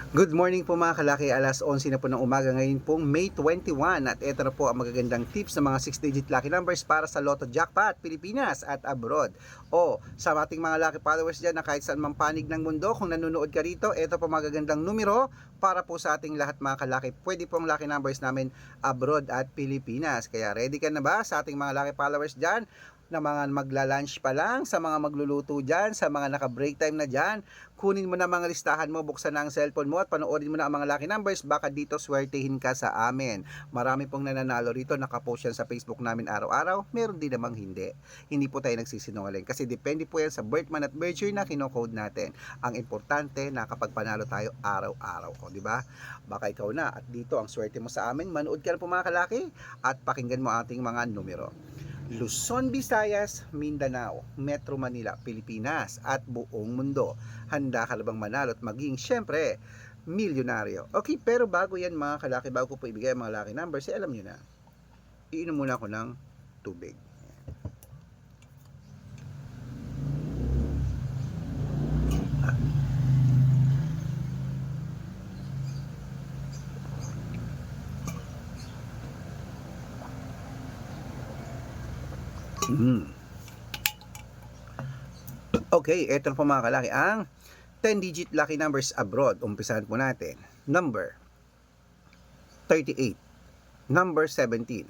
Good morning po mga kalaki, alas 11 na po ng umaga ngayon pong May 21 at ito na po ang magagandang tips ng mga 6-digit lucky numbers para sa Lotto Jackpot, Pilipinas at abroad. O sa ating mga lucky followers dyan na kahit saan mang panig ng mundo, kung nanonood ka rito, ito po magagandang numero para po sa ating lahat mga kalaki. Pwede pong lucky numbers namin abroad at Pilipinas. Kaya ready ka na ba sa ating mga lucky followers dyan? Na mga magla-lunch pa lang, sa mga magluluto dyan, sa mga naka-break time na dyan, kunin mo na mga listahan mo, buksan na ang cellphone mo at panoorin mo na ang mga lucky numbers, baka dito swertehin ka sa amin. Marami pong nananalo rito, nakapost yan sa Facebook namin araw-araw, meron din namang hindi. Hindi po tayo nagsisinungaling kasi depende po yan sa birth month at birth year na kinocode natin. Ang importante, nakapagpanalo tayo araw-araw ko, di ba? Baka ikaw na at dito ang swerte mo sa amin, manood ka na po mga kalaki at pakinggan mo ating mga numero. Luzon, Visayas, Mindanao, Metro Manila, Pilipinas at buong mundo. Handa ka na bang manalo at maging syempre milyonaryo? Okay, pero bago yan mga kalaki, bago ko po ibigay ang mga lucky numbers, alam nyo na, iinom muna ako ng tubig. Okay, eto na po mga kalaki ang 10-digit lucky numbers abroad. Umpisahan po natin. Number 38, number 17,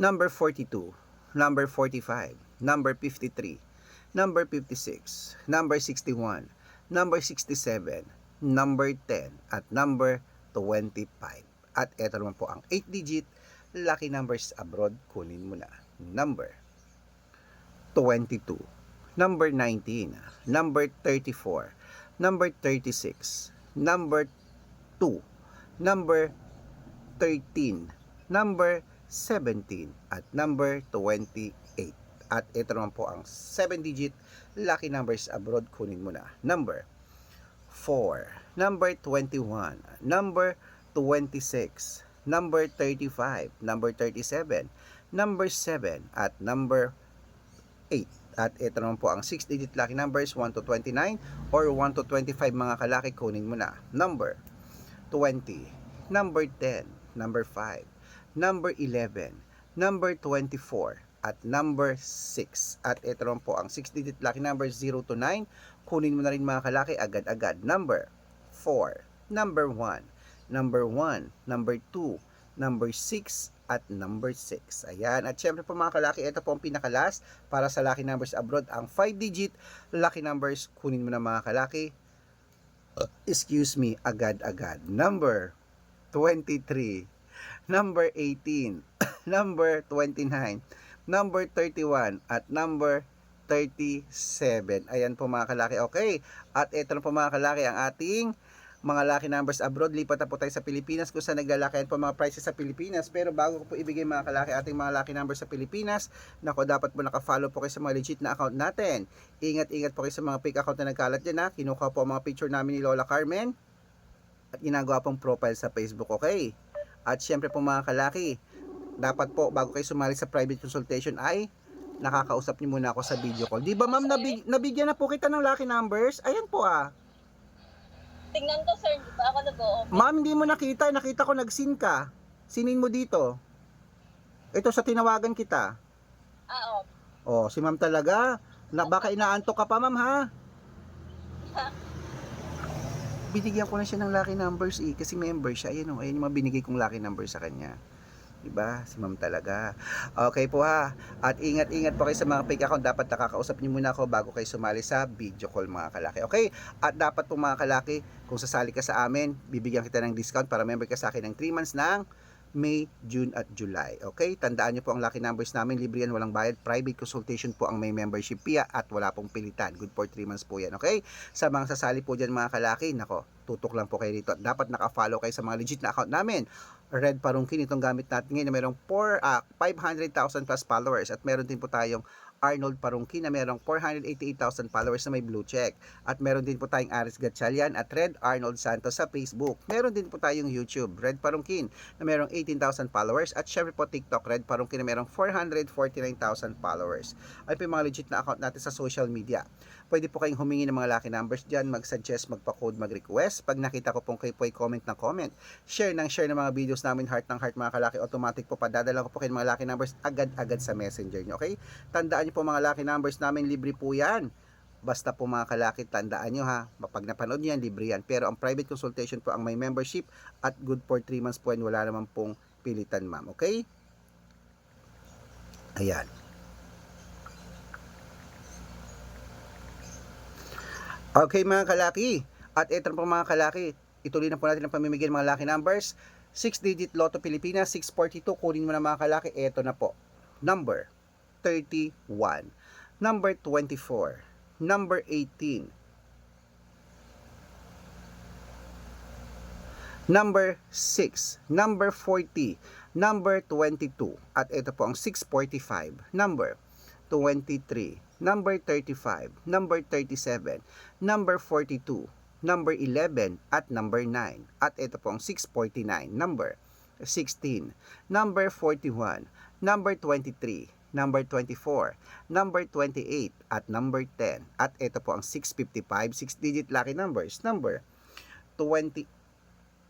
number 42, number 45, number 53, number 56, number 61, number 67, number 10, at number 25. At eto naman po ang 8-digit lucky numbers abroad. Kunin mo na. Number 22, number 19, number 34, number 36, number 2, number 13, number 17, at number 28. At ito naman po ang 7-digit lucky numbers abroad. Kunin mo na. Number 4, number 21, number 26, number 35, number 37, number 7, at number 8. At ito naman po ang 6-digit lucky numbers 1 to 29 or 1 to 25 mga kalaki. Kunin mo na. Number 20, number 10, number 5, number 11, number 24, at number 6. At ito naman po ang 6-digit lucky numbers 0 to 9. Kunin mo na rin mga kalaki agad-agad. Number 4, number 1, number 1, number 2, number 6, at number 6. Ayan. At syempre po mga kalaki, ito po ang pinaka-last para sa lucky numbers abroad. Ang 5-digit lucky numbers, kunin mo na mga kalaki. Excuse me, agad-agad. Number 23, number 18, number 29, number 31, at number 37. Ayan po mga kalaki. Okay. At ito na po mga kalaki ang ating mga lucky numbers abroad. Lipat na po tayo sa Pilipinas kung saan naglalakayan po mga prices sa Pilipinas. Pero bago ko po ibigay mga kalaki ating mga lucky numbers sa Pilipinas, nako, dapat po nakafollow po kayo sa mga legit na account natin. Ingat-ingat po kayo sa mga fake account na nagkalat dyan ha. Kinuha po ang mga picture namin ni Lola Carmen at ginagawa pong profile sa Facebook, okay? At syempre po mga kalaki, dapat po bago kayo sumali sa private consultation ay nakakausap niyo muna ako sa video call. Di ba ma'am, nabigyan na po kita ng lucky numbers? Ayan po ah. Tingnan ko, sir. Di ba ako nag-o-open? Ma'am, hindi mo nakita. Nakita ko nag-sin ka. Sinin mo dito. Ito sa tinawagan kita. Oo. Oh, si ma'am talaga. Baka inaantok ka pa, ma'am, ha? Binigyan ko na siya ng lucky numbers eh. Kasi member siya. Ayan o. Ayan yung mga binigay kong lucky numbers sa kanya. Diba? Si ma'am talaga. Okay po ha. At ingat-ingat po kayo sa mga fake account. Dapat nakakausap niyo muna ako bago kayo sumali sa video call mga kalaki. Okay? At dapat po mga kalaki, kung sasali ka sa amin, bibigyan kita ng discount para member ka sa akin ng 3 months ng May, June at July. Okay? Tandaan niyo po ang lucky numbers namin. Libre yan, walang bayad. Private consultation po ang may membership fee at wala pong pilitan. Good for 3 months po yan. Okay? Sa mga sasali po dyan mga kalaki, nako, tutok lang po kayo dito. At dapat naka-follow kayo sa mga legit na account namin. Red Parungkin, itong gamit natin ngayon na mayroong 500,000 plus followers. At meron din po tayong Arnold Parungkin na merong 488,000 followers na may blue check. At meron din po tayong Aris Gatchalian at Red Arnold Santos sa Facebook. Meron din po tayong YouTube, Red Parungkin na merong 18,000 followers. At syempre po TikTok, Red Parungkin na merong 449,000 followers. Ay po yung mga legit na account natin sa social media. Pwede po kayong humingi ng mga lucky numbers dyan, mag-suggest, magpa-code, mag-request. Pag nakita ko pong kayo po ay comment ng comment, share ng mga videos namin, heart ng heart mga kalaki, automatic po padadala ko po kayo ng mga lucky numbers agad-agad sa messenger nyo, okay? Tandaan nyo po mga lucky numbers namin, libre po yan. Basta po mga kalaki, tandaan nyo ha, pag napanood nyo yan, libre yan. Pero ang private consultation po ang may membership at good for 3 months po yan, wala naman pong pilitan ma'am, okay? Ayan. Okay mga kalaki, at ito po mga kalaki, ituloy na po natin ang pamimigay ng mga lucky numbers. 6-digit Lotto Pilipinas, 642, kunin mo na mga kalaki, ito na po. Number 31, number 24, number 18, number 6, number 40, number 22, at ito po ang 645, number 23, number 35, number 37, number 42, number 11, at number 9. At ito po ang 649, number 16, number 41, number 23, number 24, number 28, at number 10. At ito po ang 655, 6-digit lucky numbers, number 20,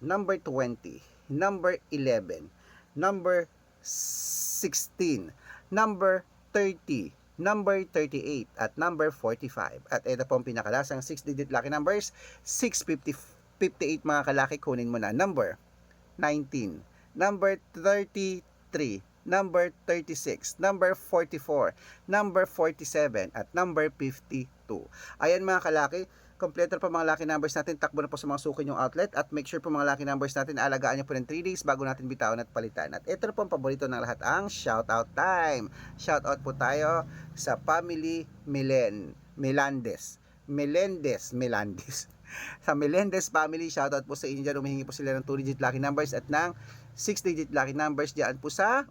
number 20, number 11, number 16, number 30, number 38, at number 45. At ito po ang pinakalasang 6-digit lucky numbers, 658 mga kalaki, kunin mo na. Number 19, number 33, number 36, number 44, number 47, at number 52. Ayan mga kalaki, kompleto pa mga lucky numbers natin, takbo na po sa mga suki yung outlet, at make sure po mga lucky numbers natin, alagaan nyo po ng 3 days bago natin bitawan at palitan. At ito na po ang paborito ng lahat, ang shoutout time. Shoutout po tayo sa family Melendez. Sa Melendez family, shoutout po sa inyo dyan, humihingi po sila ng 2-digit lucky numbers at ng 6-digit lucky numbers dyan po sa,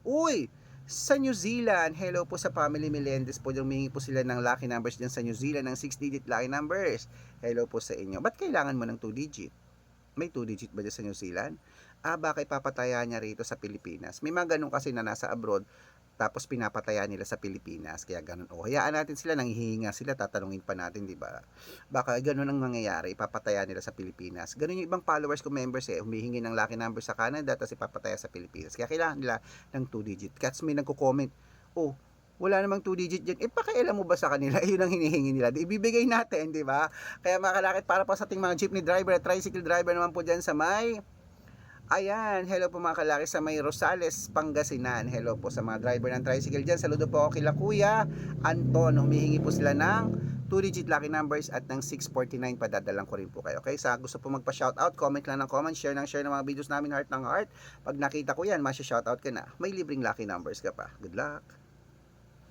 sa New Zealand. Hello po sa family Melendez po, humihingi po sila ng lucky numbers dyan sa New Zealand, ng 6-digit lucky numbers. Hello po sa inyo. Ba't kailangan mo ng 2-digit? May 2-digit ba dyan sa New Zealand? Baka ipapataya niya rito sa Pilipinas. May mga ganun kasi na nasa abroad, tapos pinapataya nila sa Pilipinas, kaya ganun. Hayaan natin sila, nanghihinga sila, tatanungin pa natin, di ba? Baka ganun ang mangyayari, ipapataya nila sa Pilipinas. Ganun yung ibang followers ko, members humihingi ng lucky number sa Canada, tapos ipapataya sa Pilipinas. Kaya kailangan nila ng 2-digit. Kasi may nagko-comment, wala namang 2-digit dyan. Pakialam mo ba sa kanila? Yun ang hinihingi nila. Ibibigay natin, di ba? Kaya mga kalakit, para pa sa ating mga jeepney driver at tricycle driver naman po dyan sa may ayan, hello po mga kalaki sa may Rosales, Pangasinan. Hello po sa mga driver ng tricycle dyan. Saludo po ako kila Kuya Anton. Humihingi po sila ng 2-digit lucky numbers at ng 649. Padadalang ko rin po kayo. Okay, sa gusto po magpa-shoutout, comment lang ng comment, share ng mga videos namin, heart ng heart. Pag nakita ko yan, masya-shoutout ka na. May libreng lucky numbers ka pa. Good luck!